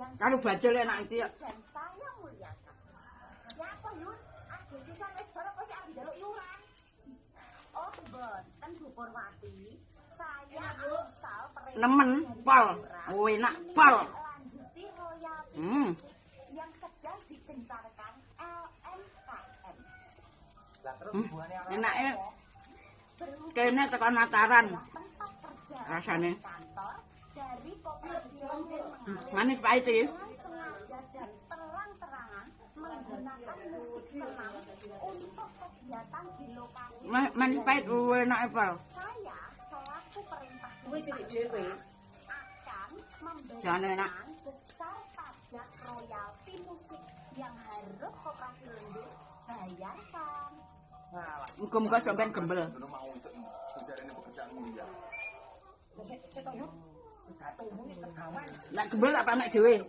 Karo bajul enak iki ya. Dan saya muliakan. Ya apa Yun? Aduh susah wis bareng kok sik arep njaluk iuran. Oh mboten Bu Purwati. Saya asal perintah Nemen pol. Oh enak pol. lanjuti royalti yang sedang digencarkan LMKM. Enake kene tekan Mataran. Tempat kerja Rasane kantor dari Koperasi London manis pahit iki. sengaja dan terang-terangan menggunakan musik senam untuk kegiatan di lokasi. Manis pahit enake pol. Saya selaku perintah akan Jangan enak. memberikan besar pajak royalti musik yang harus Koperasi London bayarkan. Muga-muga sampean gembel. mau pencarian pekerjaan mulia. Nek gembel tak panek dhewe.